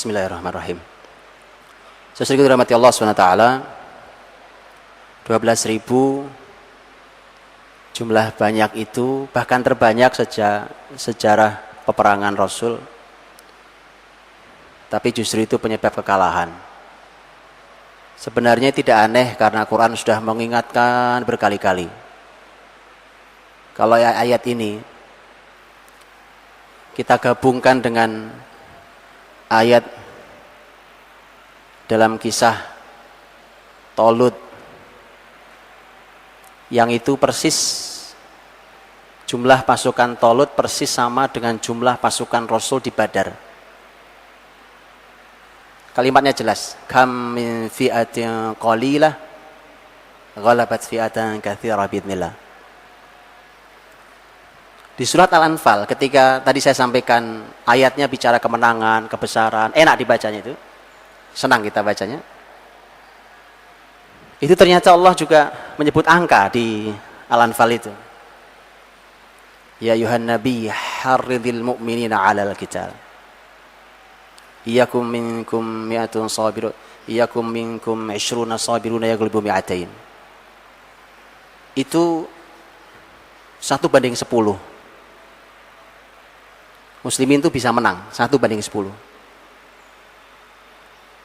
Bismillahirrahmanirrahim. Sesuai dirahmati Allah SWT, 12.000 jumlah banyak itu, bahkan terbanyak sejak sejarah peperangan Rasul. Tapi justru itu penyebab kekalahan. Sebenarnya tidak aneh karena Quran sudah mengingatkan berkali-kali. Kalau ayat ini kita gabungkan dengan ayat dalam kisah Tolut yang itu persis jumlah pasukan Tolut persis sama dengan jumlah pasukan Rasul di Badar. Kalimatnya jelas, kam min fi'atin qalilah ghalabat fi'atan katsirah biidznillah. Di surat Al-Anfal ketika tadi saya sampaikan ayatnya bicara kemenangan, kebesaran, enak dibacanya itu. Senang kita bacanya. Itu ternyata Allah juga menyebut angka di Al-Anfal itu. Ya ayuhan nabi harridil mu'minina 'alal qital. Iyakum minkum mi'atun sabirun, iyakum minkum 'ishruna sabiruna yaghlibu mi'atain. Itu 1:10. Muslimin itu bisa menang 1:10.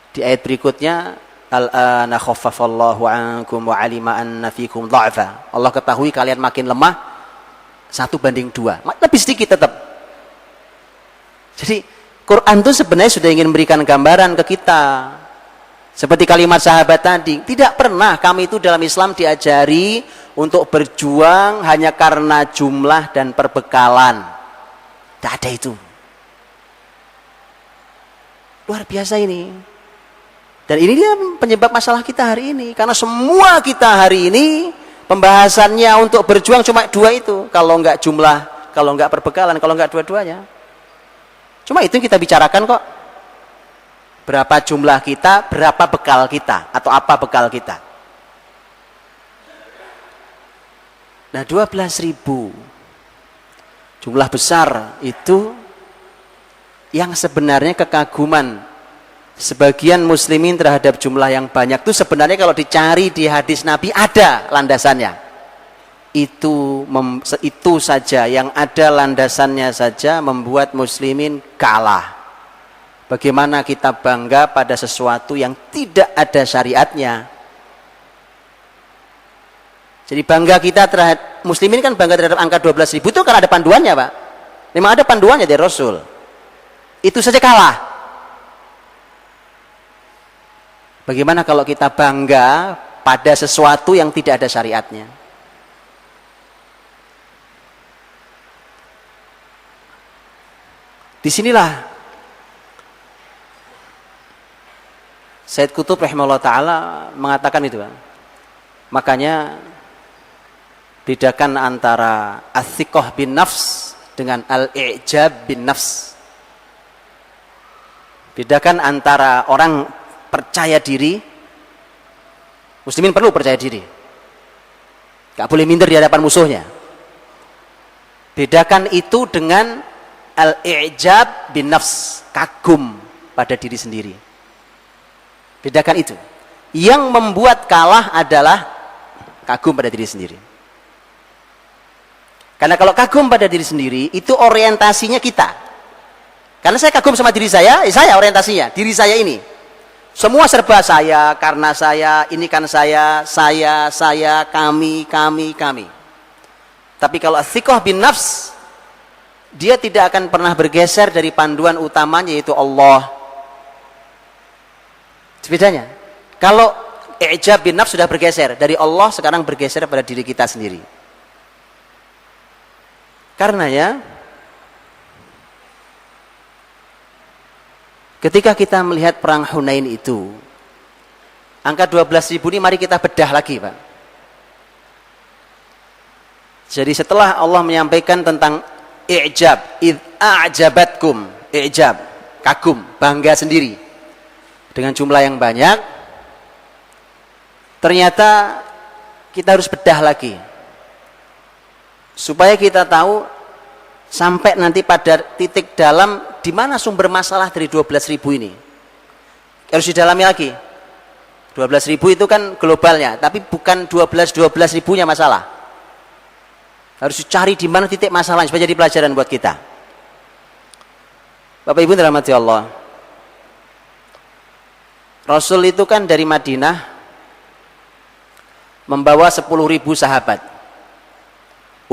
Di ayat berikutnya, al-ana khaffafallahu ankum wa 'alima anna fikum dha'fa. Allah ketahui kalian makin lemah 1:2. Lebih sedikit tetap. Jadi Quran itu sebenarnya sudah ingin memberikan gambaran ke kita. Seperti kalimat sahabat tadi, tidak pernah kami itu dalam Islam diajari untuk berjuang hanya karena jumlah dan perbekalan. Tidak ada itu. Luar biasa ini. Dan ini dia penyebab masalah kita hari ini. Karena semua kita hari ini pembahasannya untuk berjuang cuma dua itu. Kalau enggak jumlah, kalau enggak perbekalan, kalau enggak dua-duanya. Cuma itu yang kita bicarakan kok. Berapa jumlah kita, berapa bekal kita, atau apa bekal kita. Nah 12.000 jumlah besar itu yang sebenarnya kekaguman sebagian muslimin terhadap jumlah yang banyak itu sebenarnya kalau dicari di hadis Nabi ada landasannya. Itu saja yang ada landasannya saja membuat muslimin kalah. Bagaimana kita bangga pada sesuatu yang tidak ada syariatnya? Jadi bangga kita terhadap muslimin kan bangga terhadap angka 12.000 itu kan ada panduannya, Pak. Memang ada panduannya dari Rasul. Itu saja kalah. Bagaimana kalau kita bangga pada sesuatu yang tidak ada syariatnya? Disinilah Sayyid Qutb rahimahullah ta'ala mengatakan itu, Pak. Makanya bedakan antara as-siqah bin nafs dengan al-i'jab bin nafs. Bedakan antara orang percaya diri, muslimin perlu percaya diri. Gak boleh minder di hadapan musuhnya. Bedakan itu dengan al-i'jab bin nafs, kagum pada diri sendiri. Bedakan itu. Yang membuat kalah adalah kagum pada diri sendiri. Karena kalau kagum pada diri sendiri, itu orientasinya kita. Karena saya kagum sama diri saya, saya orientasinya, diri saya ini. Semua serba saya, karena saya, ini kan saya, kami. Tapi kalau as-siqah bin nafs, dia tidak akan pernah bergeser dari panduan utamanya, yaitu Allah. Bedanya. Kalau i'jab bin nafs sudah bergeser, dari Allah sekarang bergeser pada diri kita sendiri. Karenanya ketika kita melihat perang Hunain itu, angka 12.000 ini mari kita bedah lagi, Pak. Jadi setelah Allah menyampaikan tentang i'jab, id a'jabatkum, i'jab, kagum, bangga sendiri dengan jumlah yang banyak, ternyata kita harus bedah lagi supaya kita tahu sampai nanti pada titik dalam di mana sumber masalah dari 12.000 ini. Harus didalami lagi. 12.000 itu kan globalnya, tapi bukan 12 ribunya masalah. Harus dicari di mana titik masalahnya supaya jadi pelajaran buat kita. Bapak Ibu dirahmati Allah. Rasul itu kan dari Madinah membawa 10.000 sahabat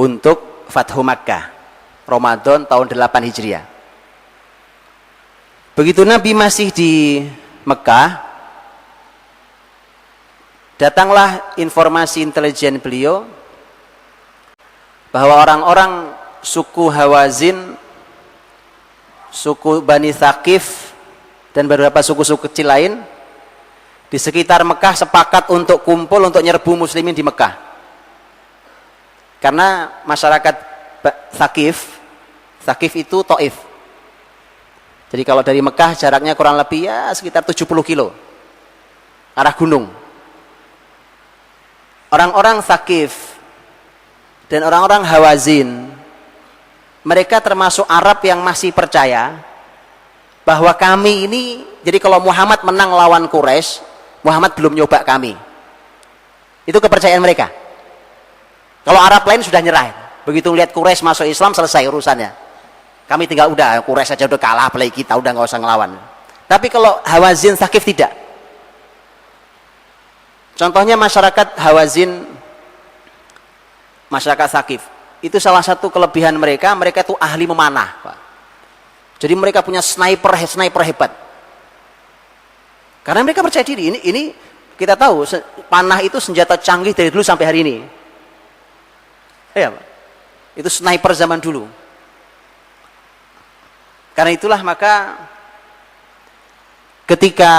untuk Fathu Makkah Ramadan tahun 8 Hijriah. Begitu Nabi masih di Mekah, datanglah informasi intelijen beliau bahwa orang-orang suku Hawazin, suku Bani Thaqif, dan beberapa suku-suku kecil lain di sekitar Mekah sepakat untuk kumpul untuk nyerbu muslimin di Mekah. Karena masyarakat Thaqif itu Taif. Jadi kalau dari Mekah jaraknya kurang lebih ya sekitar 70 kilo arah gunung. Orang-orang Thaqif dan orang-orang Hawazin, mereka termasuk Arab yang masih percaya bahwa kami ini, jadi kalau Muhammad menang lawan Quraisy, Muhammad belum nyoba kami. Itu kepercayaan mereka. Kalau Arab lain sudah nyerah, begitu lihat Quraisy masuk Islam selesai urusannya. Kami tinggal udah, Quraisy saja udah kalah, apalagi kita udah nggak usah ngelawan. Tapi kalau Hawazin Thaqif tidak. Contohnya masyarakat Hawazin, masyarakat Thaqif, itu salah satu kelebihan mereka itu ahli memanah, Pak. Jadi mereka punya sniper hebat. Karena mereka percaya diri. Ini kita tahu panah itu senjata canggih dari dulu sampai hari ini. Iya, Pak. Itu sniper zaman dulu. Karena itulah maka ketika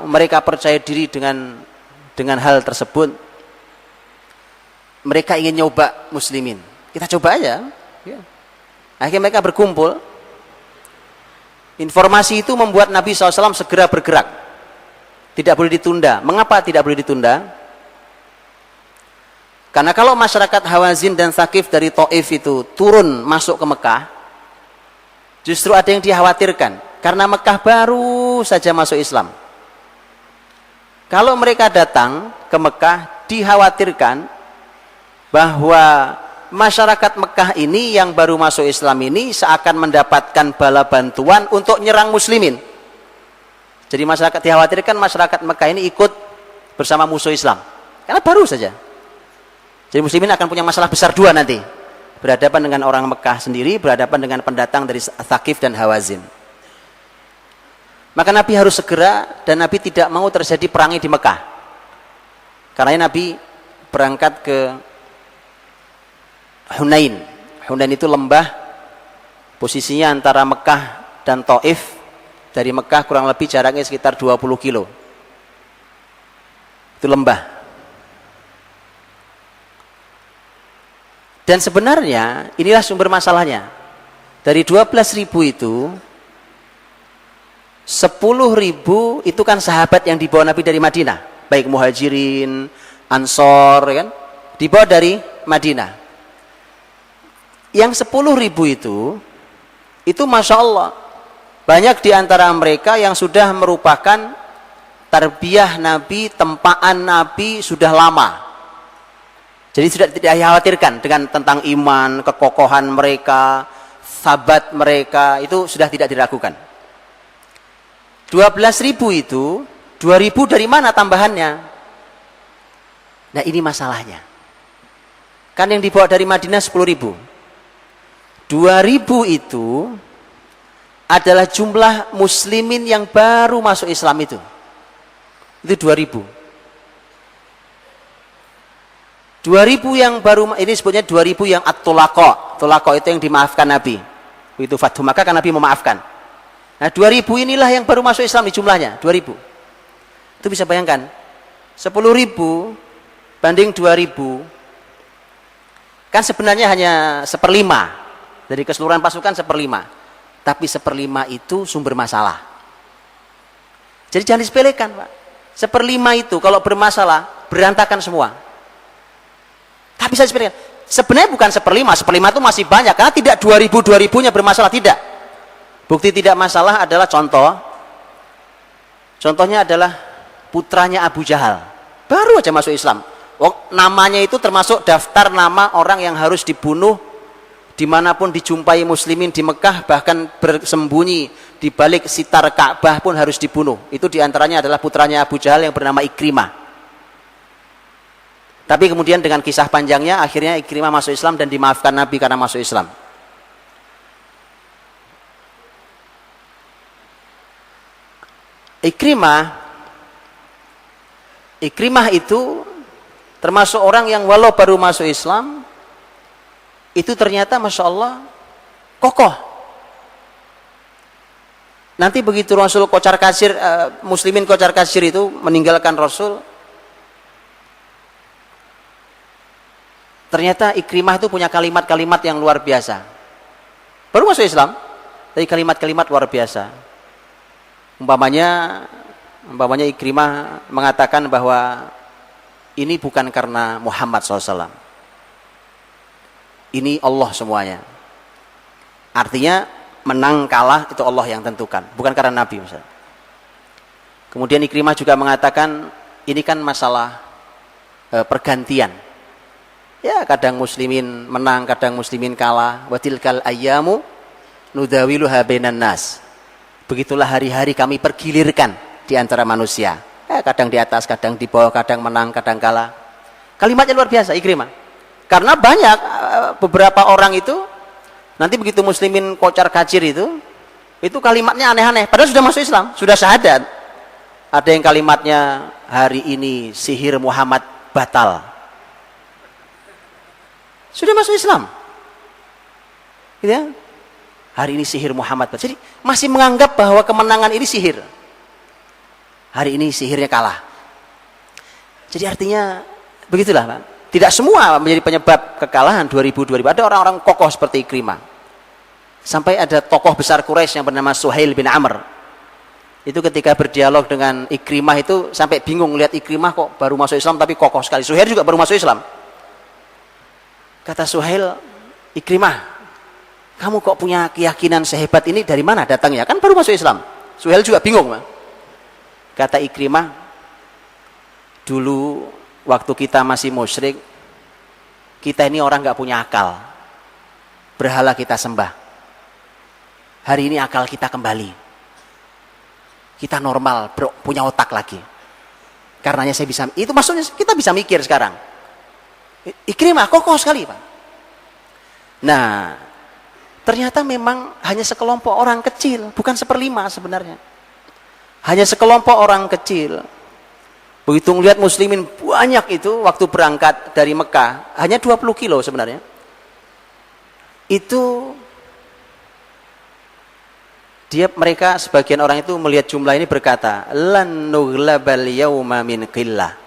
mereka percaya diri dengan hal tersebut, mereka ingin nyoba muslimin. Kita coba aja. Ya. Akhirnya mereka berkumpul. Informasi itu membuat Nabi SAW segera bergerak. Tidak boleh ditunda. Mengapa tidak boleh ditunda? Karena kalau masyarakat Hawazin dan Thaqif dari Taif itu turun masuk ke Mekah, justru ada yang dikhawatirkan. Karena Mekah baru saja masuk Islam. Kalau mereka datang ke Mekah, dikhawatirkan bahwa masyarakat Mekah ini yang baru masuk Islam ini seakan mendapatkan bala bantuan untuk nyerang muslimin. Jadi masyarakat dikhawatirkan masyarakat Mekah ini ikut bersama musuh Islam. Karena baru saja. Jadi muslimin akan punya masalah besar dua nanti. Berhadapan dengan orang Mekah sendiri, berhadapan dengan pendatang dari Thaqif dan Hawazin. Maka Nabi harus segera, dan Nabi tidak mau terjadi perangi di Mekah. Karena Nabi berangkat ke Hunain. Hunain itu lembah, posisinya antara Mekah dan Taif. Dari Mekah kurang lebih jaraknya sekitar 20 kilo. Itu lembah. Dan sebenarnya inilah sumber masalahnya. Dari 12.000 itu 10.000 itu kan sahabat yang dibawa Nabi dari Madinah, baik Muhajirin, Ansor, kan, dibawa dari Madinah. Yang 10.000 itu Masya Allah, banyak di antara mereka yang sudah merupakan tarbiyah Nabi, tempaan Nabi sudah lama. Jadi sudah tidak dikhawatirkan dengan tentang iman, kekokohan mereka, sahabat mereka, itu sudah tidak diragukan. 12.000 itu, 2.000 dari mana tambahannya? Nah ini masalahnya. Kan yang dibawa dari Madinah 10.000. 2.000 itu adalah jumlah muslimin yang baru masuk Islam itu. Itu 2.000. 2.000 yang baru, ini sebutnya 2.000 yang at-tulaqa. Tulaqa itu yang dimaafkan Nabi. Itu Fathu Makkah kan Nabi memaafkan. Nah 2.000 inilah yang baru masuk Islam di jumlahnya, 2.000. Itu bisa bayangkan, 10.000 banding 2.000, kan sebenarnya hanya 1/5 dari keseluruhan pasukan 1/5. Tapi 1/5 itu sumber masalah. Jadi jangan disepelekan, Pak. 1/5 itu kalau bermasalah, berantakan semua. Tapi saya sepelekan, sebenarnya bukan 1/5, 1/5 itu masih banyak, karena tidak 2.000-2.000-nya bermasalah, tidak. Bukti tidak masalah adalah contoh, Contohnya adalah putranya Abu Jahal, baru aja masuk Islam. Namanya itu termasuk daftar nama orang yang harus dibunuh dimanapun dijumpai muslimin di Mekah, bahkan bersembunyi di balik sitar Ka'bah pun harus dibunuh. Itu diantaranya adalah putranya Abu Jahal yang bernama Ikrimah. Tapi kemudian dengan kisah panjangnya akhirnya Ikrimah masuk Islam dan dimaafkan Nabi karena masuk Islam. Ikrimah itu termasuk orang yang walau baru masuk Islam itu ternyata Masya Allah kokoh. Nanti begitu Rasul kocar kasir, muslimin kocar kasir itu meninggalkan Rasul, ternyata Ikrimah itu punya kalimat-kalimat yang luar biasa. Baru masuk Islam, tapi kalimat-kalimat luar biasa. Umpamanya Ikrimah mengatakan bahwa ini bukan karena Muhammad SAW. Ini Allah semuanya. Artinya menang kalah itu Allah yang tentukan, bukan karena Nabi misalnya. Kemudian Ikrimah juga mengatakan ini kan masalah pergantian. Ya, kadang muslimin menang, kadang muslimin kalah. Wa tilkal ayyamu nudawiluha bainan nas. Begitulah hari-hari kami pergilirkan di antara manusia. Kadang di atas, kadang di bawah, kadang menang, kadang kalah. Kalimatnya luar biasa Ikrimah. Karena banyak beberapa orang itu nanti begitu muslimin kocar kacir itu kalimatnya aneh-aneh. Padahal sudah masuk Islam, sudah syahadat. Ada yang kalimatnya hari ini sihir Muhammad batal. Sudah masuk Islam. Gitu ya? Hari ini sihir Muhammad batal. Jadi masih menganggap bahwa kemenangan ini sihir. Hari ini sihirnya kalah. Jadi artinya begitulah Pak. Tidak semua menjadi penyebab kekalahan 2000. Ada orang-orang kokoh seperti Ikrimah. Sampai ada tokoh besar Quraisy yang bernama Suhail bin Amr. Itu ketika berdialog dengan Ikrimah itu sampai bingung lihat Ikrimah kok baru masuk Islam tapi kokoh sekali. Suhail juga baru masuk Islam. Kata Suhail, Ikrimah, kamu kok punya keyakinan sehebat ini dari mana datangnya? Kan baru masuk Islam. Suhail juga bingung. Kata Ikrimah, dulu waktu kita masih musyrik, kita ini orang gak punya akal. Berhala kita sembah. Hari ini akal kita kembali. Kita normal, punya otak lagi. Karenanya saya bisa, itu maksudnya kita bisa mikir sekarang. Ikrimah kokoh sekali Pak. Nah, ternyata memang hanya sekelompok orang kecil, bukan 1/5 sebenarnya. Hanya sekelompok orang kecil. Begitu melihat muslimin banyak itu waktu berangkat dari Mekah, hanya 20 kilo sebenarnya. Itu mereka sebagian orang itu melihat jumlah ini berkata, lan nughlabal yauma min qillah.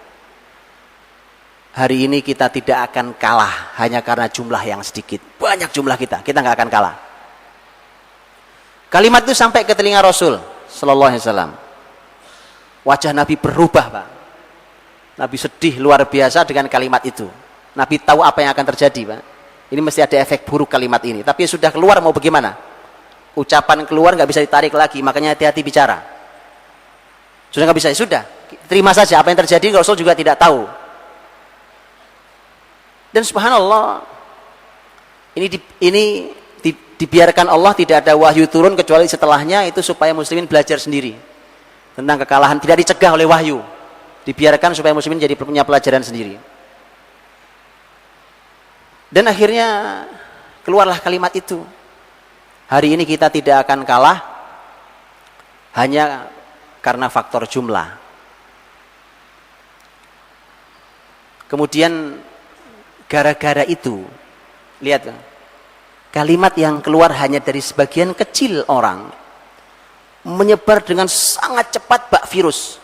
Hari ini kita tidak akan kalah hanya karena jumlah yang sedikit. Banyak jumlah kita nggak akan kalah. Kalimat itu sampai ke telinga Rasul sallallahu alaihi wasallam. Wajah Nabi berubah, Pak. Nabi sedih luar biasa dengan kalimat itu. Nabi tahu apa yang akan terjadi, Pak. Ini mesti ada efek buruk kalimat ini. Tapi sudah keluar mau bagaimana? Ucapan keluar nggak bisa ditarik lagi, makanya hati-hati bicara. Sudah nggak bisa, sudah. Terima saja apa yang terjadi, Rasul juga tidak tahu. Dan subhanallah, ini dibiarkan Allah, tidak ada wahyu turun kecuali setelahnya itu supaya muslimin belajar sendiri tentang kekalahan, tidak dicegah oleh wahyu. Dibiarkan supaya muslimin jadi punya pelajaran sendiri. Dan akhirnya keluarlah kalimat itu. Hari ini kita tidak akan kalah hanya karena faktor jumlah. Kemudian gara-gara itu, lihat kalimat yang keluar hanya dari sebagian kecil orang menyebar dengan sangat cepat bak virus.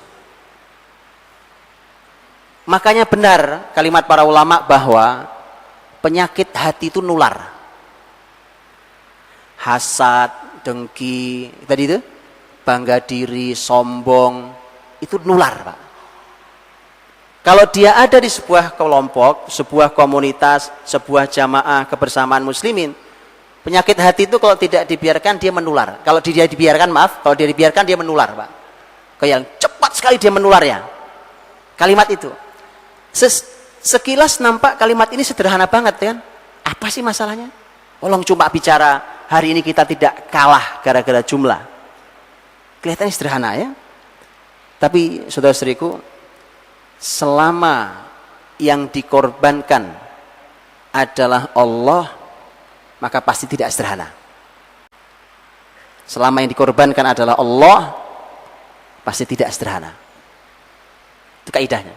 Makanya benar kalimat para ulama bahwa penyakit hati itu nular. Hasad, dengki, tadi itu bangga diri, sombong, itu nular, Pak. Kalau dia ada di sebuah kelompok, sebuah komunitas, sebuah jamaah kebersamaan muslimin, penyakit hati itu kalau tidak dibiarkan dia menular. Kalau dia dibiarkan, maaf, kalau dia dibiarkan dia menular, Pak. Kayak cepat sekali dia menularnya. Kalimat itu. Sekilas nampak kalimat ini sederhana banget kan? Apa sih masalahnya? Tolong cuma bicara hari ini kita tidak kalah gara-gara jumlah. Kelihatannya sederhana ya. Tapi saudara-saudariku, selama yang dikorbankan adalah Allah, maka pasti tidak sederhana. Selama yang dikorbankan adalah Allah, pasti tidak sederhana. Itu kaidahnya.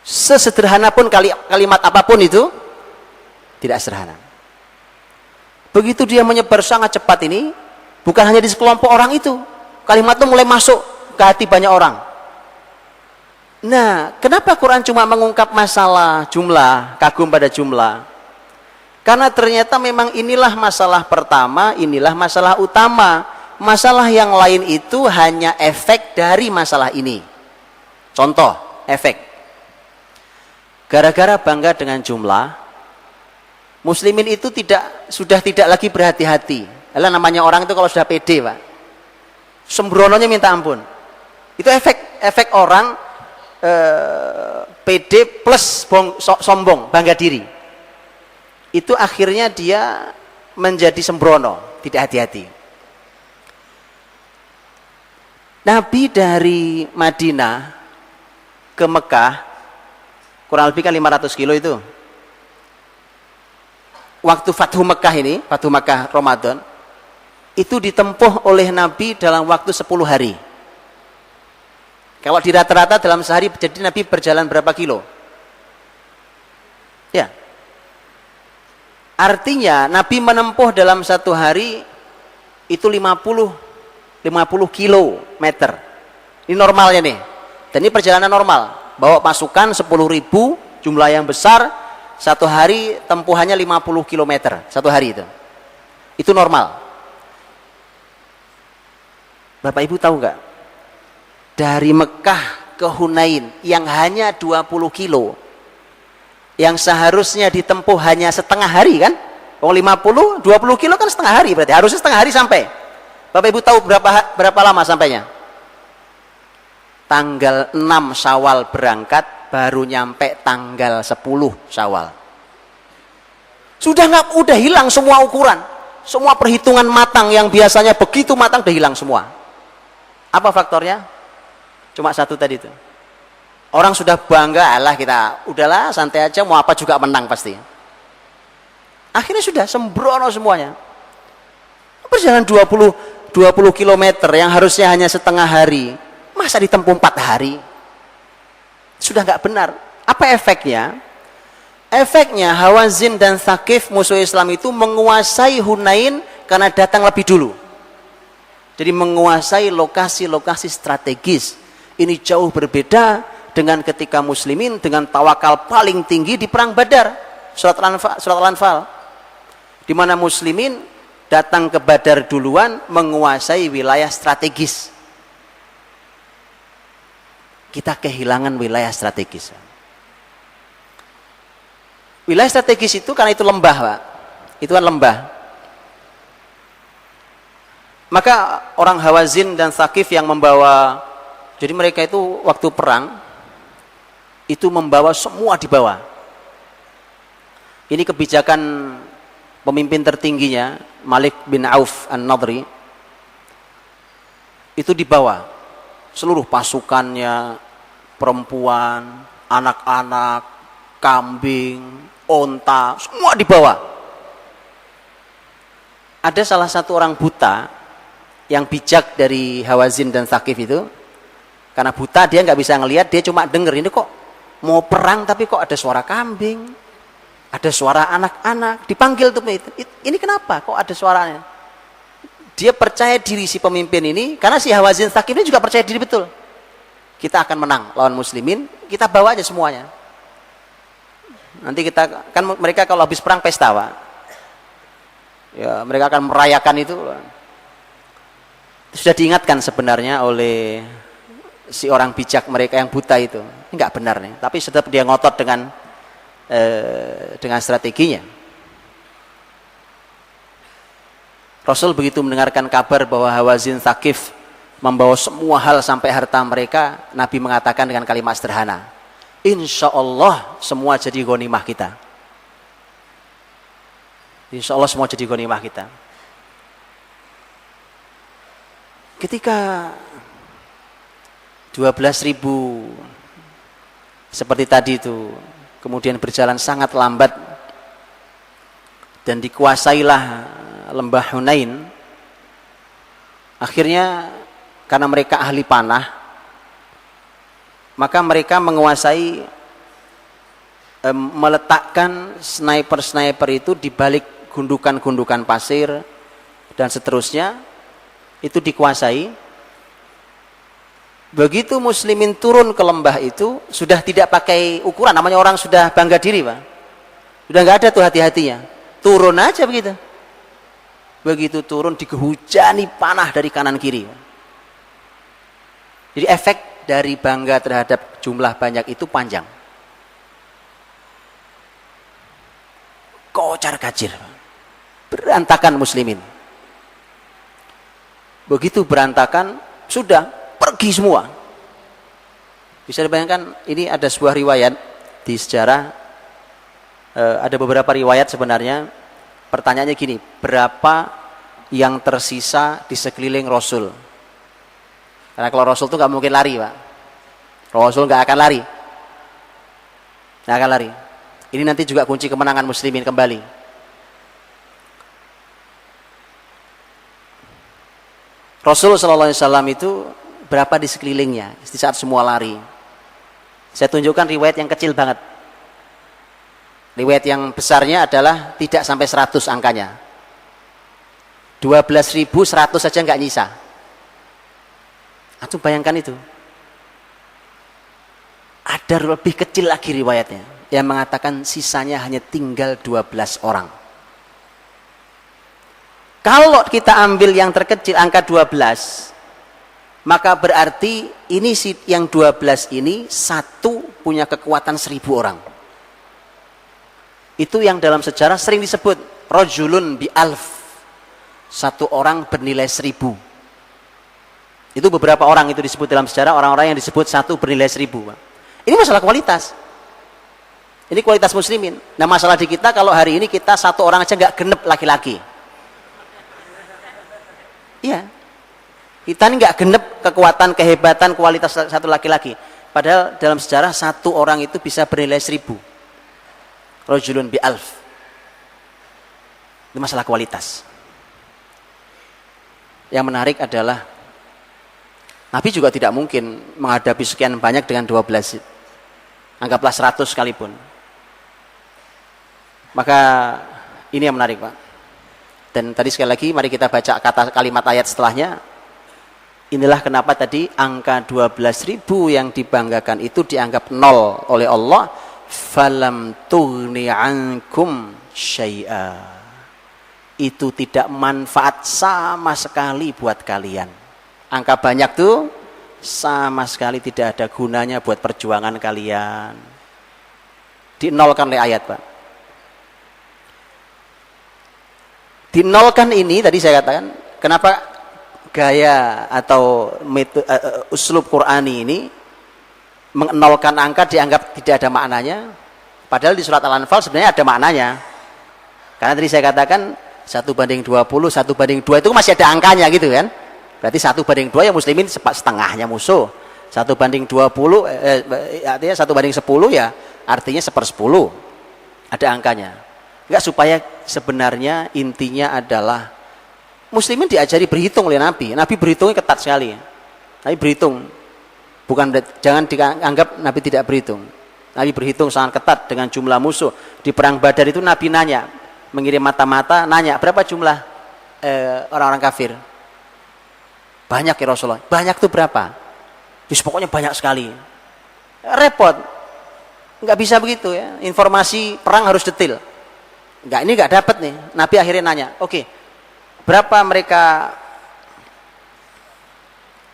Sesederhana pun kalimat apapun itu tidak sederhana. Begitu dia menyebar sangat cepat ini, bukan hanya di sekelompok orang itu, kalimat itu mulai masuk ke hati banyak orang. Nah, kenapa Quran cuma mengungkap masalah jumlah, kagum pada jumlah? Karena ternyata memang inilah masalah pertama, inilah masalah utama. Masalah yang lain itu hanya efek dari masalah ini. Contoh, efek. Gara-gara bangga dengan jumlah, muslimin itu sudah tidak lagi berhati-hati. Alah, namanya orang itu kalau sudah pede, Pak, sembrononya minta ampun. Itu efek orang pede plus sombong, bangga diri. Itu akhirnya dia menjadi sembrono, tidak hati-hati. Nabi dari Madinah ke Mekah kurang lebih kan 500 kilo itu. Waktu Fathu Mekah ini, Fathu Mekah Ramadan, itu ditempuh oleh Nabi dalam waktu 10 hari. Kalau di rata-rata dalam sehari, jadi Nabi berjalan berapa kilo? Ya. Artinya Nabi menempuh dalam satu hari itu 50 kilometer. Ini normalnya nih. Dan ini perjalanan normal. Bawa pasukan 10.000, jumlah yang besar, satu hari tempuhannya 50 kilometer. Satu hari itu. Itu normal. Bapak Ibu tahu nggak? Dari Mekah ke Hunain yang hanya 20 kilo, yang seharusnya ditempuh hanya setengah hari kan? 20 kilo kan setengah hari, berarti harusnya setengah hari sampai. Bapak Ibu tahu berapa lama sampainya? Tanggal 6 Syawal berangkat, baru nyampe tanggal 10 Syawal. Udah hilang semua ukuran, semua perhitungan matang yang biasanya begitu matang udah hilang semua. Apa faktornya? Cuma satu tadi itu. Orang sudah bangga, alah kita udahlah santai aja, mau apa juga menang pasti. Akhirnya sudah sembrono semuanya. Perjalanan 20 kilometer yang harusnya hanya setengah hari, masa ditempuh 4 hari? Sudah nggak benar. Apa efeknya? Efeknya Hawazin dan Thaqif, musuh Islam itu menguasai Hunain karena datang lebih dulu. Jadi menguasai lokasi-lokasi strategis. Ini jauh berbeda dengan ketika muslimin dengan tawakal paling tinggi di perang Badar. Surat Al-Anfal. Di mana muslimin datang ke Badar duluan, menguasai wilayah strategis. Kita kehilangan wilayah strategis. Wilayah strategis itu karena itu lembah, Pak. Itu kan lembah. Maka orang Hawazin dan Thaqif yang membawa, jadi mereka itu waktu perang itu membawa semua di bawah. Ini kebijakan pemimpin tertingginya Malik bin Auf An-Nadri. Itu dibawa seluruh pasukannya, perempuan, anak-anak, kambing, onta, semua dibawa. Ada salah satu orang buta yang bijak dari Hawazin dan Thaqif itu, karena buta dia nggak bisa ngelihat, dia cuma denger, ini kok mau perang tapi kok ada suara kambing, ada suara anak-anak, dipanggil tuh, ini kenapa kok ada suaranya? Dia percaya diri si pemimpin ini, karena si Hawazin Thaqif ini juga percaya diri betul, kita akan menang lawan muslimin, kita bawa aja semuanya. Nanti kita, kan mereka kalau habis perang pesta, Pak. Ya, mereka akan merayakan itu. Sudah diingatkan sebenarnya oleh si orang bijak mereka yang buta itu. Ini enggak benar nih, tapi tetap dia ngotot dengan strateginya. Rasul begitu mendengarkan kabar bahwa Hawazin Thaqif membawa semua hal sampai harta mereka, Nabi mengatakan dengan kalimat sederhana, insya Allah semua jadi ghanimah kita. Insya Allah semua jadi ghanimah kita. Ketika 12.000 seperti tadi itu kemudian berjalan sangat lambat dan dikuasailah lembah Hunain, akhirnya karena mereka ahli panah, maka mereka menguasai meletakkan sniper-sniper itu di balik gundukan-gundukan pasir dan seterusnya, itu dikuasai. Begitu muslimin turun ke lembah itu sudah tidak pakai ukuran, namanya orang sudah bangga diri, Pak. Sudah nggak ada tuh hati-hatinya, turun aja begitu. Begitu turun dihujani panah dari kanan kiri. Jadi efek dari bangga terhadap jumlah banyak itu panjang, kocar kacir, berantakan muslimin. Begitu berantakan sudah pergi semua. Bisa dibayangkan, ini ada sebuah riwayat di sejarah, ada beberapa riwayat sebenarnya. Pertanyaannya gini, berapa yang tersisa di sekeliling Rasul? Karena kalau Rasul itu nggak mungkin lari, Pak. Rasul nggak akan lari, nggak akan lari. Ini nanti juga kunci kemenangan muslimin kembali. Rasul Sallallahu Alaihi Wasallam itu berapa di sekelilingnya di saat semua lari? Saya tunjukkan riwayat yang kecil banget. Riwayat yang besarnya adalah tidak sampai 100 angkanya. 12.100 saja nggak nyisa. Antum bayangkan itu. Ada lebih kecil lagi riwayatnya yang mengatakan sisanya hanya tinggal 12 orang. Kalau kita ambil yang terkecil angka 12, maka berarti ini yang 12 ini satu punya kekuatan 1.000 orang. Itu yang dalam sejarah sering disebut rajulun bi alf, satu orang bernilai 1.000. Itu beberapa orang itu disebut dalam sejarah, orang-orang yang disebut satu bernilai 1.000. Ini masalah kualitas. Ini kualitas muslimin. Nah, masalah di kita kalau hari ini kita satu orang aja nggak genep laki-laki. Iya. Kita ini nggak genep kekuatan, kehebatan, kualitas satu laki-laki. Padahal dalam sejarah satu orang itu bisa bernilai 1.000. Rajulun bi alf. Itu masalah kualitas. Yang menarik adalah Nabi juga tidak mungkin menghadapi sekian banyak dengan 12. Anggaplah 100 sekalipun. Maka ini yang menarik, Pak. Dan tadi sekali lagi mari kita baca kalimat ayat setelahnya. Inilah kenapa tadi angka 12.000 yang dibanggakan itu dianggap nol oleh Allah. Falam tughni ankum syai'a. Itu tidak manfaat sama sekali buat kalian. Angka banyak tuh sama sekali tidak ada gunanya buat perjuangan kalian. Dinolkan oleh ayat, Pak. Dinolkan ini tadi saya katakan, kenapa gaya atau uslub Qur'ani ini menolkan angka dianggap tidak ada maknanya, padahal di surat Al-Anfal sebenarnya ada maknanya. Karena tadi saya katakan 1:20, 1:2 itu masih ada angkanya gitu kan. Berarti 1:2 ya muslimin setengahnya musuh. 1:20 artinya 1:10 ya artinya 1/10. Ada angkanya. Enggak, supaya sebenarnya intinya adalah muslimin diajari berhitung oleh Nabi. Nabi berhitungnya ketat sekali. Nabi berhitung. Bukan, jangan dianggap Nabi tidak berhitung. Nabi berhitung sangat ketat dengan jumlah musuh. Di perang Badar itu Nabi nanya, mengirim mata-mata, nanya berapa jumlah orang-orang kafir. Banyak ya Rasulullah. Banyak tuh berapa? Terus pokoknya banyak sekali. Repot. Nggak bisa begitu ya. Informasi perang harus detail. Ini nggak dapat nih. Nabi akhirnya nanya, oke, berapa mereka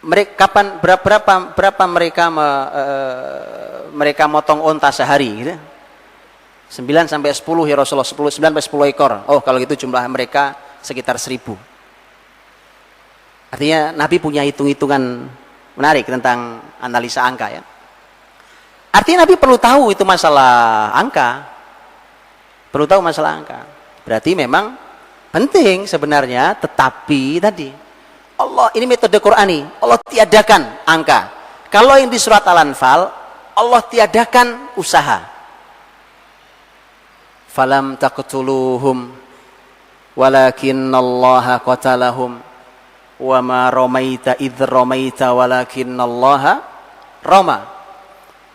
berapa mereka motong onta sehari gitu. 9 sampai 10 ya Rasulullah, 9 sampai 10 ekor. Oh, kalau gitu jumlah mereka sekitar 1.000. Artinya Nabi punya hitung-hitungan menarik tentang analisa angka ya. Artinya Nabi perlu tahu itu masalah angka. Perlu tahu masalah angka. Berarti memang penting sebenarnya, tetapi tadi Allah, ini metode Qur'ani, Allah tiadakan angka. Kalau yang di surat Al-Anfal, Allah tiadakan usaha. Falam taqtuluhum walakinnallaha qatalahum wa ma ramaita idz ramaita walakinnallaha rama.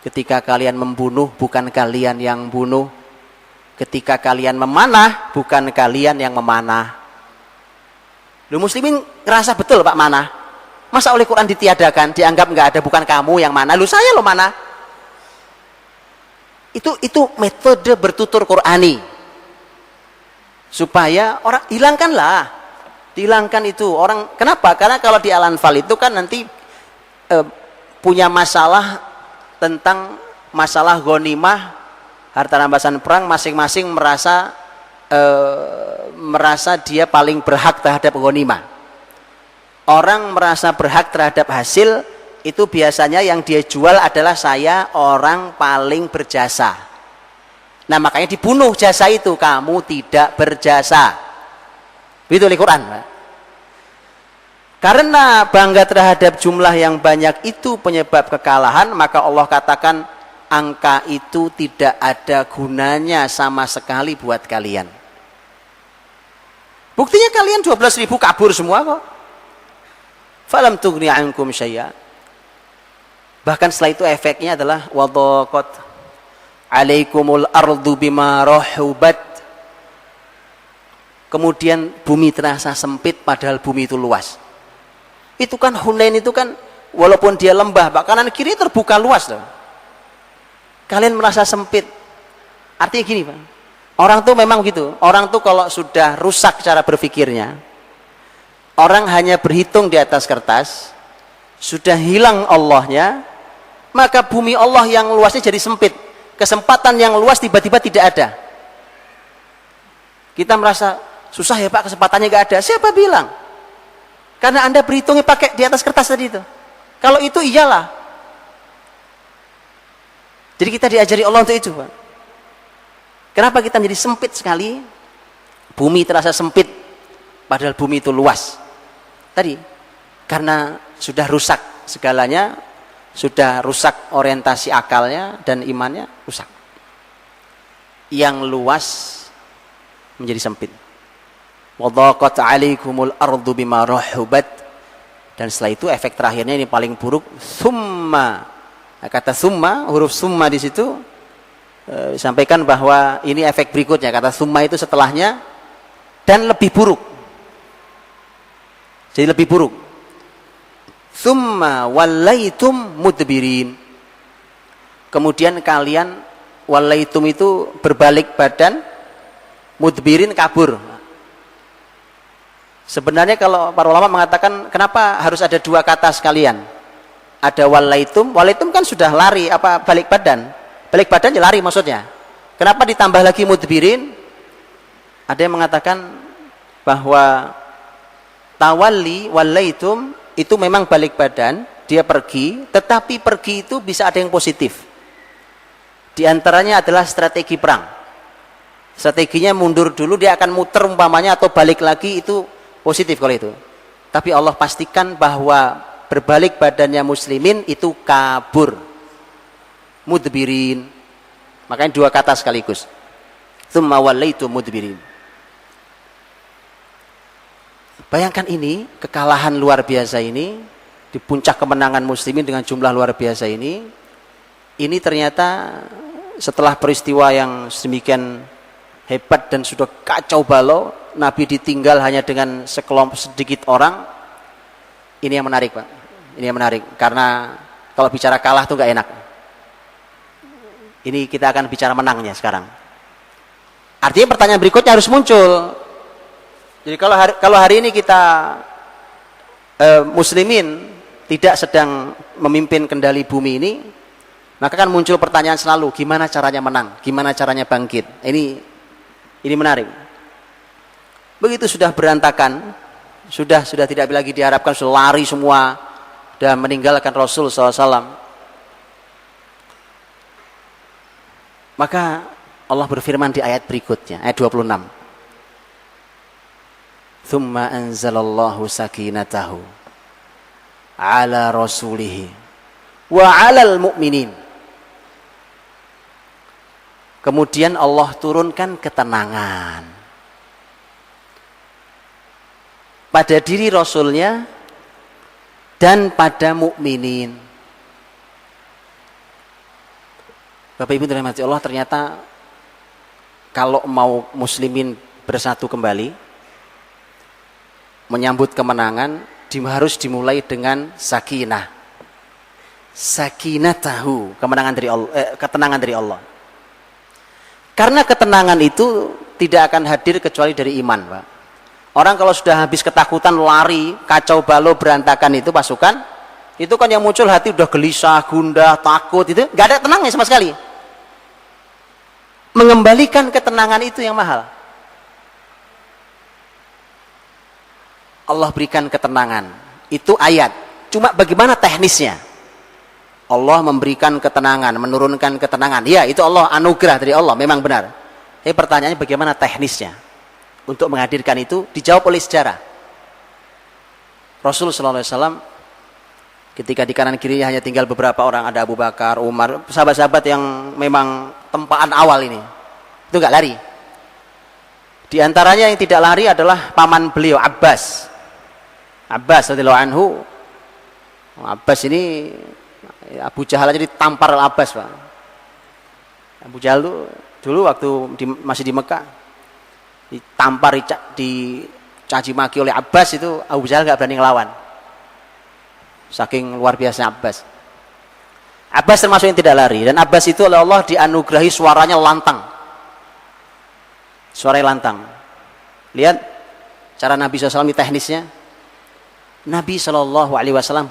Ketika kalian membunuh, bukan kalian yang bunuh. Ketika kalian memanah, bukan kalian yang memanah. Lu muslimin ngerasa betul Pak manah. Masa oleh Quran ditiadakan, dianggap nggak ada, bukan kamu yang mana, lu saya lo mana. Itu metode bertutur Qurani. Supaya orang dihilangkan itu orang. Kenapa? Karena kalau di Al-Anfal itu kan nanti punya masalah tentang masalah ghanimah, harta rampasan perang, masing-masing merasa dia paling berhak terhadap ghanimah. Orang merasa berhak terhadap hasil itu biasanya yang dia jual adalah saya orang paling berjasa. Nah makanya dibunuh jasa itu, kamu tidak berjasa. Begitu oleh Quran. Karena bangga terhadap jumlah yang banyak itu penyebab kekalahan, maka Allah katakan angka itu tidak ada gunanya sama sekali buat kalian. Buktinya kalian 12.000 kabur semua kok. Falam tughni ankum syai'a. Bahkan setelah itu efeknya adalah wadaqat alaikumul ardu bima rahubat. Kemudian bumi terasa sempit padahal bumi itu luas. Itu kan Hunain itu kan walaupun dia lembah, kanan kiri terbuka luas loh. Kalian merasa sempit. Artinya gini, Pak. Orang tuh memang gitu. Orang tuh kalau sudah rusak cara berpikirnya, orang hanya berhitung di atas kertas, sudah hilang Allahnya, maka bumi Allah yang luasnya jadi sempit. Kesempatan yang luas tiba-tiba tidak ada. Kita merasa susah ya Pak, kesempatannya gak ada. Siapa bilang? Karena Anda berhitungnya pakai di atas kertas tadi itu. Kalau itu iyalah. Jadi kita diajari Allah untuk itu, Pak. Kenapa kita menjadi sempit sekali? Bumi terasa sempit, padahal bumi itu luas. Tadi, karena sudah rusak segalanya, sudah rusak orientasi akalnya dan imannya, rusak. Yang luas menjadi sempit. Wadaqat 'alaikumul ardu bima rahubat. Dan setelah itu efek terakhirnya ini paling buruk, summa. Nah, kata summa, huruf summa di situ disampaikan bahwa ini efek berikutnya. Kata summa itu setelahnya dan lebih buruk. Jadi lebih buruk. Summa wallaitum mudbirin. Kemudian kalian wallaitum itu berbalik badan, mudbirin kabur. Sebenarnya kalau para ulama mengatakan kenapa harus ada dua kata sekalian? Ada wallaitum kan sudah lari apa balik badan. Balik badan ya lari maksudnya. Kenapa ditambah lagi mudbirin? Ada yang mengatakan bahwa tawalli wallaitum itu memang balik badan, dia pergi, tetapi pergi itu bisa ada yang positif. Di antaranya adalah strategi perang. Strateginya mundur dulu, dia akan muter umpamanya atau balik lagi, itu positif kalau itu. Tapi Allah pastikan bahwa berbalik badannya muslimin itu kabur. Mudbirin. Makanya dua kata sekaligus. Tsumma wallaitu mudbirin. Bayangkan ini, kekalahan luar biasa ini, di puncak kemenangan muslimin dengan jumlah luar biasa ini ternyata setelah peristiwa yang sedemikian hebat dan sudah kacau balau, Nabi ditinggal hanya dengan sekelompok sedikit orang. Ini yang menarik, Pak. Ini yang menarik, karena kalau bicara kalah tuh gak enak. Ini kita akan bicara menangnya sekarang. Artinya pertanyaan berikutnya harus muncul. Jadi kalau hari ini kita muslimin tidak sedang memimpin kendali bumi ini, maka kan muncul pertanyaan selalu, gimana caranya menang? Gimana caranya bangkit? Ini menarik. Begitu sudah berantakan, Sudah tidak lagi diharapkan, sudah lari semua dan meninggalkan Rasul SAW. Maka Allah berfirman di ayat berikutnya, ayat 26. Thumma anzalallahu sakinatahu ala rasulihi wa alal mu'minin. Kemudian Allah turunkan ketenangan pada diri Rasulnya dan pada mukminin. Bapak Ibu dirahmati Allah, ternyata kalau mau muslimin bersatu kembali menyambut kemenangan harus dimulai dengan sakinah. Sakinatahu, kemenangan dari Allah, ketenangan dari Allah. Karena ketenangan itu tidak akan hadir kecuali dari iman, Pak. Orang kalau sudah habis ketakutan, lari, kacau balau, berantakan itu pasukan, itu kan yang muncul hati udah gelisah, gundah, takut, itu nggak ada tenangnya sama sekali. Mengembalikan ketenangan itu yang mahal. Allah berikan ketenangan, itu ayat. Cuma bagaimana teknisnya? Allah memberikan ketenangan, menurunkan ketenangan. Ya, itu Allah, anugerah dari Allah, memang benar. Tapi pertanyaannya bagaimana teknisnya? Untuk menghadirkan itu dijawab oleh sejarah. Rasul SAW ketika di kanan kirinya hanya tinggal beberapa orang, ada Abu Bakar, Umar, sahabat-sahabat yang memang tempaan awal ini, itu nggak lari. Di antaranya yang tidak lari adalah paman beliau, Abbas radhiyallahu anhu. Abbas ini Abu Jahal aja ditampar Abbas, Pak. Abu Jahal dulu waktu masih di Mekah ditampar, dicaci maki oleh Abbas, itu Abu Jahal nggak berani ngelawan. Saking luar biasa Abbas. Abbas termasuk yang tidak lari, dan Abbas itu oleh Allah dianugerahi suaranya lantang. Suaranya lantang. Lihat cara Nabi SAW teknisnya. Nabi SAW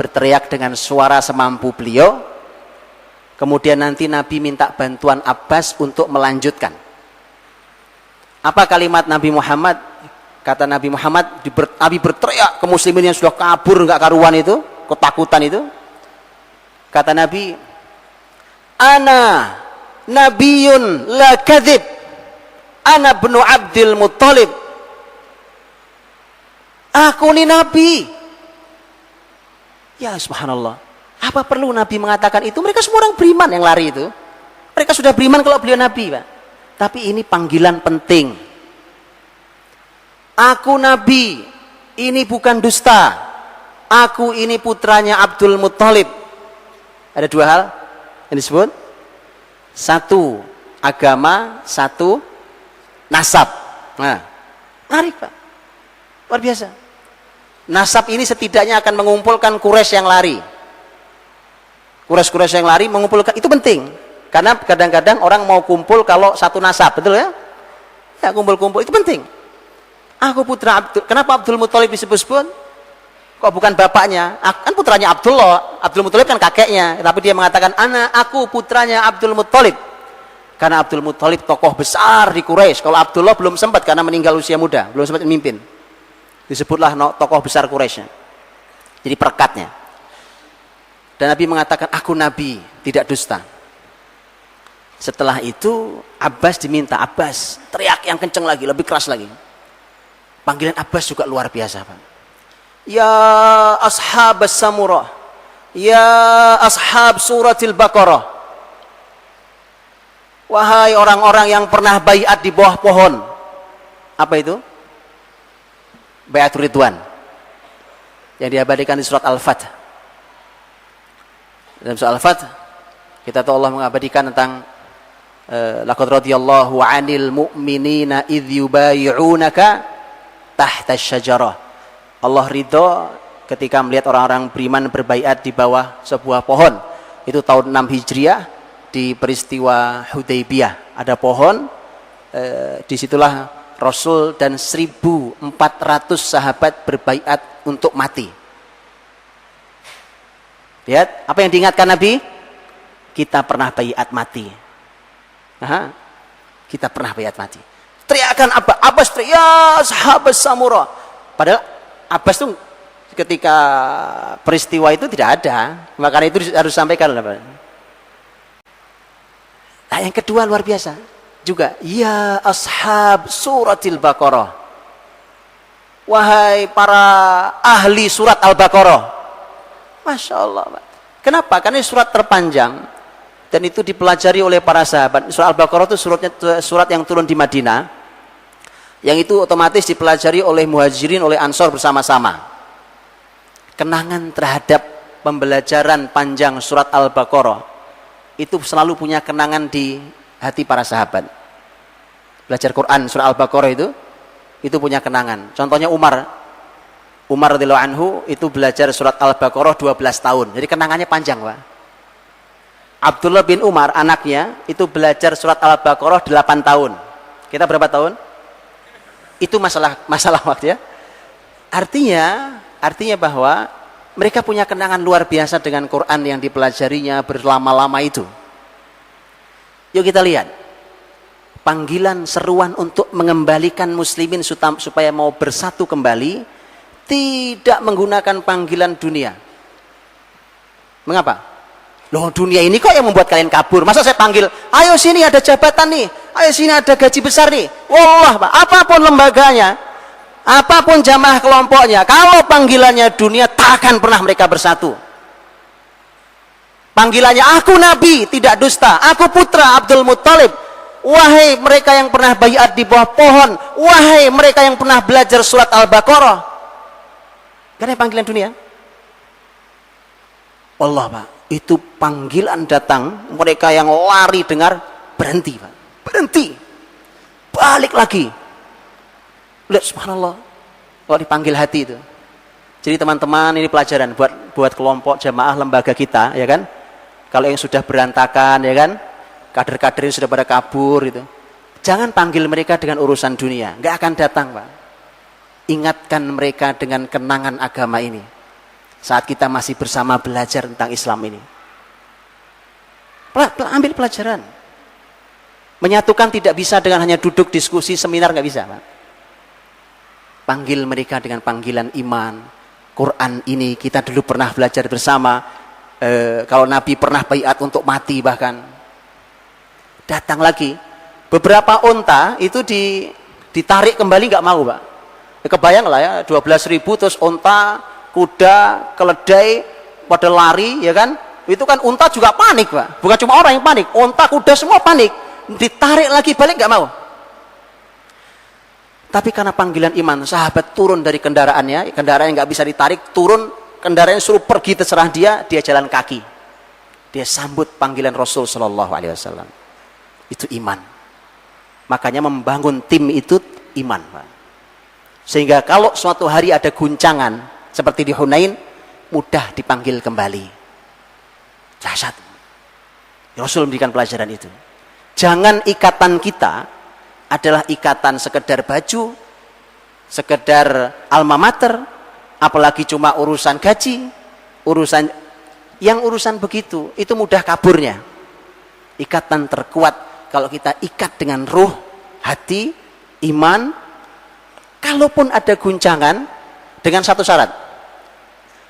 berteriak dengan suara semampu beliau. Kemudian nanti Nabi minta bantuan Abbas untuk melanjutkan. Apa kalimat Nabi Muhammad? Kata Nabi Muhammad, Nabi berteriak ke muslimin yang sudah kabur nggak karuan itu, ketakutan itu. Kata Nabi, ana nabiyun la kadzib, ana ibnu Abdul Muttalib. Aku ini nabi. Ya subhanallah. Apa perlu Nabi mengatakan itu? Mereka semua orang beriman yang lari itu. Mereka sudah beriman kalau beliau nabi, Pak. Tapi ini panggilan penting. Aku nabi, ini bukan dusta. Aku ini putranya Abdul Muttalib. Ada dua hal yang disebut. Satu, agama. Satu, nasab. Nah, menarik, Pak. Luar biasa. Nasab ini setidaknya akan mengumpulkan Quraisy yang lari. Quraisy yang lari mengumpulkan, itu penting. Karena kadang-kadang orang mau kumpul kalau satu nasab, betul ya? Ya, kumpul-kumpul, itu penting. Aku putra Abdul, kenapa Abdul Muttalib disebut-sebut? Kok bukan bapaknya? Kan putranya Abdullah. Abdul Muttalib kan kakeknya, tapi dia mengatakan, aku putranya Abdul Muttalib. Karena Abdul Muttalib tokoh besar di Quraisy. Kalau Abdullah belum sempat karena meninggal usia muda, belum sempat memimpin. Disebutlah tokoh besar Quraisy. Jadi perekatnya. Dan Nabi mengatakan, aku nabi, tidak dusta. Setelah itu Abbas diminta, Abbas teriak yang kenceng lagi, lebih keras lagi. Panggilan Abbas juga luar biasa, Pak. Ya ashab as-samurah, ya ashab suratil Baqarah. Wahai orang-orang yang pernah baiat di bawah pohon. Apa itu? Baiatur Ridwan. Yang diabadikan di surat Al-Fath. Dalam surat Al-Fath kita tahu Allah mengabadikan tentang laqad radiyallahu 'anil mu'minina idh yubayyi'unaka tahta asy-syajarah. Allah ridho ketika melihat orang-orang beriman berbaiat di bawah sebuah pohon. Itu tahun 6 Hijriah di peristiwa Hudaybiyah. Ada pohon, disitulah Rasul dan 1.400 sahabat berbaiat untuk mati. Lihat, apa yang diingatkan Nabi? Kita pernah baiat mati. Kita pernah baiat mati. Teriakan Abbas teriak, ya sahabat Samurah. Padahal Abbas tuh ketika peristiwa itu tidak ada, makanya itu harus sampaikan. Nah, yang kedua luar biasa juga, ya ashab suratil Baqarah, wahai para ahli surat Al-Baqarah. Masya Allah, Pak. Kenapa? Karena ini surat terpanjang dan itu dipelajari oleh para sahabat. Surat Al-Baqarah itu surat yang turun di Madinah, yang itu otomatis dipelajari oleh muhajirin, oleh ansor bersama-sama. Kenangan terhadap pembelajaran panjang surat Al-Baqarah itu selalu punya kenangan di hati para sahabat. Belajar Quran surah Al-Baqarah itu punya kenangan. Contohnya Umar radhiyallahu anhu itu belajar surat Al-Baqarah 12 tahun. Jadi kenangannya panjang, Pak. Abdullah bin Umar anaknya itu belajar surat Al-Baqarah 8 tahun. Kita berapa tahun? Itu masalah waktu ya. Artinya bahwa mereka punya kenangan luar biasa dengan Quran yang dipelajarinya berlama-lama itu. Yuk kita lihat. Panggilan seruan untuk mengembalikan muslimin supaya mau bersatu kembali, tidak menggunakan panggilan dunia. Mengapa? Loh, dunia ini kok yang membuat kalian kabur? Masa saya panggil, ayo sini ada jabatan nih, ayo sini ada gaji besar nih. Wallah, Pak, apapun lembaganya, apapun jamaah kelompoknya, kalau panggilannya dunia, takkan pernah mereka bersatu. Panggilannya aku nabi, tidak dusta, aku putra Abdul Muttalib. Wahai mereka yang pernah baiat di bawah pohon, wahai mereka yang pernah belajar surat Al-Baqarah. Karena panggilan dunia. Allah, Pak, itu panggilan datang, mereka yang lari dengar, berhenti, Pak. Berhenti. Balik lagi. Lihat, subhanallah. Kalau dipanggil hati itu. Jadi teman-teman, ini pelajaran buat kelompok jamaah lembaga kita, ya kan? Kalau yang sudah berantakan, ya kan? Kader-kader yang sudah pada kabur itu. Jangan panggil mereka dengan urusan dunia, nggak akan datang, Pak. Ingatkan mereka dengan kenangan agama ini. Saat kita masih bersama belajar tentang Islam ini. Ambil pelajaran. Menyatukan tidak bisa dengan hanya duduk diskusi seminar, nggak bisa, Pak. Panggil mereka dengan panggilan iman. Quran ini kita dulu pernah belajar bersama. Kalau Nabi pernah baiat untuk mati bahkan. Datang lagi, beberapa unta itu ditarik kembali nggak mau, Pak. Kebayang lah ya, 12.000 terus unta, kuda, keledai pada lari, ya kan? Itu kan unta juga panik, Pak. Bukan cuma orang yang panik, unta, kuda semua panik. Ditarik lagi balik nggak mau. Tapi karena panggilan iman, sahabat turun dari kendaraannya, kendaraan yang nggak bisa ditarik, turun, kendaraan suruh pergi terserah dia jalan kaki. Dia sambut panggilan Rasul Shallallahu Alaihi Wasallam. Itu iman. Makanya membangun tim itu iman, Pak. Sehingga kalau suatu hari ada guncangan seperti di Hunain, mudah dipanggil kembali. Dahsyat. Rasul memberikan pelajaran itu. Jangan ikatan kita adalah ikatan sekedar baju, sekedar alma mater, apalagi cuma urusan gaji, urusan begitu, itu mudah kaburnya. Ikatan terkuat kalau kita ikat dengan ruh, hati, iman. Kalaupun ada guncangan, dengan satu syarat.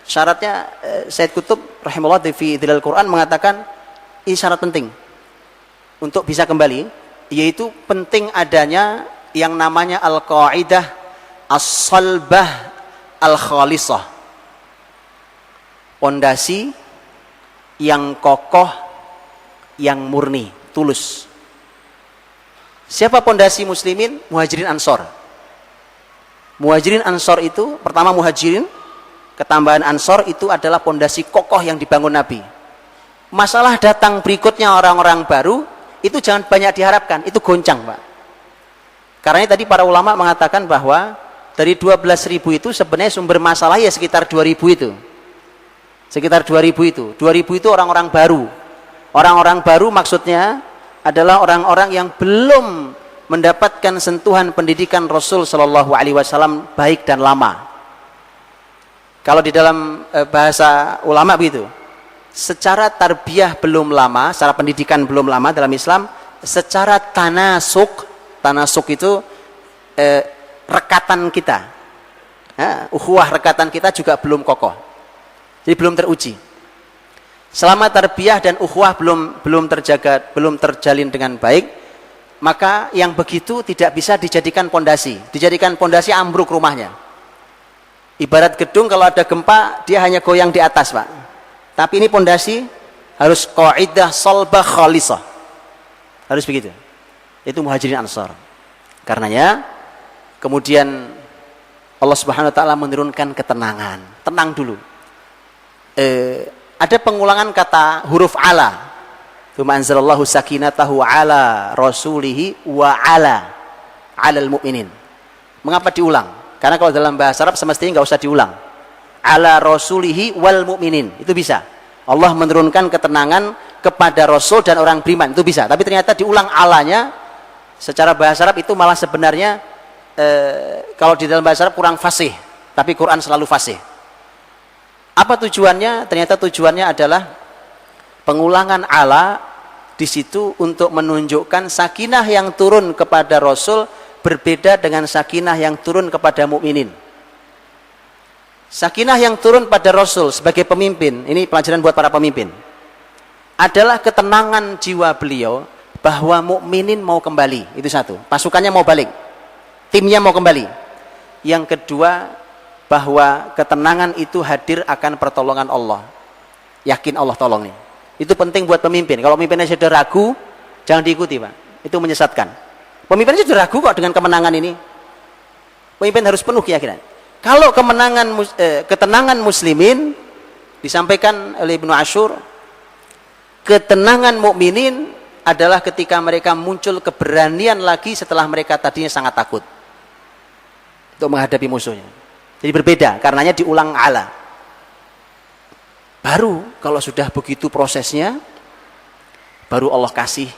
Syaratnya Sayyid Qutb rahimahullah fi Dhilal Quran mengatakan ini syarat penting untuk bisa kembali, yaitu penting adanya yang namanya al-qaidah as-salbah al-khalisah. Pondasi yang kokoh, yang murni, tulus. Siapa pondasi muslimin? Muhajirin Ansor. Muhajirin Ansor itu, pertama muhajirin, ketambahan Ansor itu adalah pondasi kokoh yang dibangun Nabi. Masalah datang berikutnya orang-orang baru, itu jangan banyak diharapkan, itu goncang, Pak. Karena tadi para ulama mengatakan bahwa dari 12.000 itu sebenarnya sumber masalah ya sekitar 2.000 itu. Sekitar 2.000 itu. 2.000 itu orang-orang baru. Orang-orang baru maksudnya adalah orang-orang yang belum mendapatkan sentuhan pendidikan Rasul Shallallahu Alaihi Wasallam baik dan lama. Kalau di dalam bahasa ulama begitu, secara tarbiyah belum lama, secara pendidikan belum lama dalam Islam, secara tanasuk itu rekatan kita. ukhuwah rekatan kita juga belum kokoh. Jadi belum teruji. Selama tarbiyah dan ukhuwah belum terjaga, belum terjalin dengan baik, maka yang begitu tidak bisa dijadikan pondasi. Dijadikan pondasi ambruk rumahnya. Ibarat gedung kalau ada gempa dia hanya goyang di atas, Pak. Tapi ini pondasi harus qaidah salbah khalisah. Harus begitu. Itu Muhajirin Ansar. Karenanya kemudian Allah Subhanahu wa taala menurunkan ketenangan. Tenang dulu. Ada pengulangan kata huruf ala. Tsumma anzalallahu sakinatahu ala rasulihi wa ala alal mu'minin. Mengapa diulang? Karena kalau dalam bahasa Arab semestinya enggak usah diulang. Ala rasulihi wal mu'minin. Itu bisa. Allah menurunkan ketenangan kepada Rasul dan orang beriman. Itu bisa. Tapi ternyata diulang alanya secara bahasa Arab itu malah sebenarnya kalau di dalam bahasa Arab kurang fasih, tapi Quran selalu fasih. Apa tujuannya? Ternyata tujuannya adalah pengulangan ala di situ untuk menunjukkan sakinah yang turun kepada Rasul berbeda dengan sakinah yang turun kepada mukminin. Sakinah yang turun pada Rasul sebagai pemimpin, ini pelajaran buat para pemimpin, adalah ketenangan jiwa beliau bahwa mukminin mau kembali. Itu satu, pasukannya mau balik, timnya mau kembali. Yang kedua, bahwa ketenangan itu hadir akan pertolongan Allah. Yakin Allah tolong nih. Itu penting buat pemimpin. Kalau pemimpinnya sudah ragu, jangan diikuti, Pak. Itu menyesatkan. Pemimpinnya sudah ragu kok dengan kemenangan ini. Pemimpin harus penuh keyakinan. Kalau ketenangan muslimin disampaikan oleh Ibnu Ashur, ketenangan mukminin adalah ketika mereka muncul keberanian lagi setelah mereka tadinya sangat takut untuk menghadapi musuhnya. Jadi berbeda, karenanya diulang ala. Baru kalau sudah begitu prosesnya, baru Allah kasih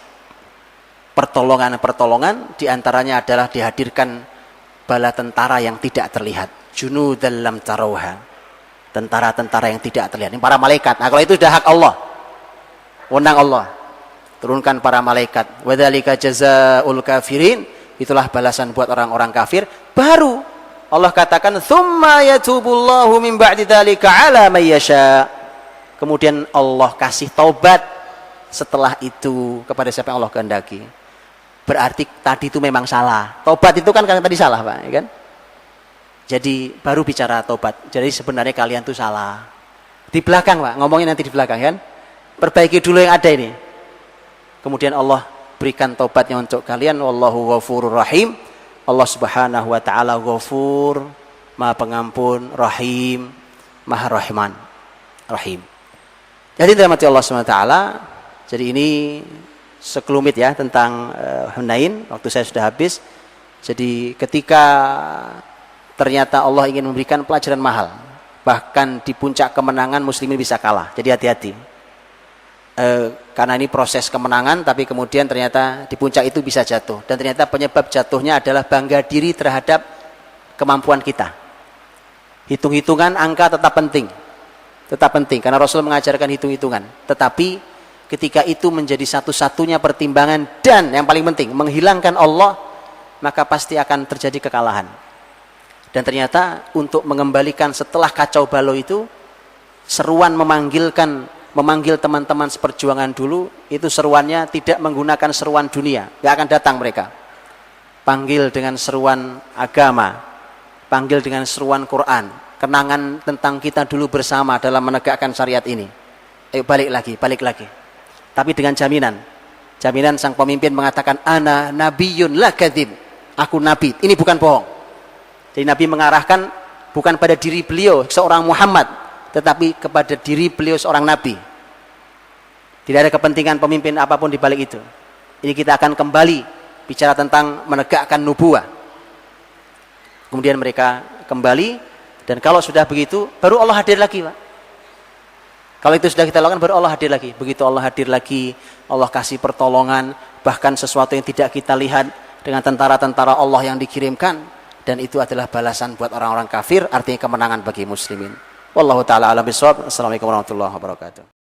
pertolongan-pertolongan, diantaranya adalah dihadirkan bala tentara yang tidak terlihat. Junudan lam tarauha. Tentara-tentara yang tidak terlihat. Ini para malaikat. Nah kalau itu sudah hak Allah, wewenang Allah. Turunkan para malaikat. Wadzalika jazaa'ul kafirin. Itulah balasan buat orang-orang kafir. Baru Allah katakan, "Tsumma yatubullahu min ba'di dzalika 'ala may yasha." Kemudian Allah kasih taubat setelah itu kepada siapa yang Allah kehendaki. Berarti tadi itu memang salah. Taubat itu kan tadi salah, Pak, ya kan? Jadi baru bicara taubat. Jadi sebenarnya kalian tuh salah. Di belakang, Pak, ngomongin nanti di belakang, kan? Perbaiki dulu yang ada ini. Kemudian Allah berikan taubatnya untuk kalian. Wallahu ghafurur rahim. Allah Subhanahu wa taala Ghafur, Maha Pengampun, Rahim, Maha Rahim. Jadi dirahmati Allah Subhanahu wa taala. Jadi ini sekelumit ya tentang Hunain. Waktu saya sudah habis. Jadi ketika ternyata Allah ingin memberikan pelajaran mahal, bahkan di puncak kemenangan muslimin bisa kalah. Jadi hati-hati. Karena ini proses kemenangan, tapi kemudian ternyata di puncak itu bisa jatuh, dan ternyata penyebab jatuhnya adalah bangga diri terhadap kemampuan kita. Hitung-hitungan angka tetap penting karena Rasul mengajarkan hitung-hitungan, tetapi ketika itu menjadi satu-satunya pertimbangan dan yang paling penting menghilangkan Allah, maka pasti akan terjadi kekalahan. Dan ternyata untuk mengembalikan setelah kacau balau itu, seruan memanggil teman-teman seperjuangan dulu, itu seruannya tidak menggunakan seruan dunia, gak akan datang mereka. Panggil dengan seruan agama, panggil dengan seruan Quran, kenangan tentang kita dulu bersama dalam menegakkan syariat ini. Ayo balik lagi. Tapi dengan jaminan sang pemimpin mengatakan, ana nabiyyun la kadzib, aku nabi, ini bukan bohong. Jadi Nabi mengarahkan bukan pada diri beliau seorang Muhammad, tetapi kepada diri beliau seorang nabi. Tidak ada kepentingan pemimpin apapun di balik itu. Ini kita akan kembali bicara tentang menegakkan nubuwah. Kemudian mereka kembali, dan kalau sudah begitu baru Allah hadir lagi, Pak. Kalau itu sudah kita lakukan, baru Allah hadir lagi. Begitu Allah hadir lagi, Allah kasih pertolongan, bahkan sesuatu yang tidak kita lihat dengan tentara-tentara Allah yang dikirimkan, dan itu adalah balasan buat orang-orang kafir, artinya kemenangan bagi muslimin. Wallahu ta'ala a'lam bishawab. Assalamualaikum warahmatullahi wabarakatuh.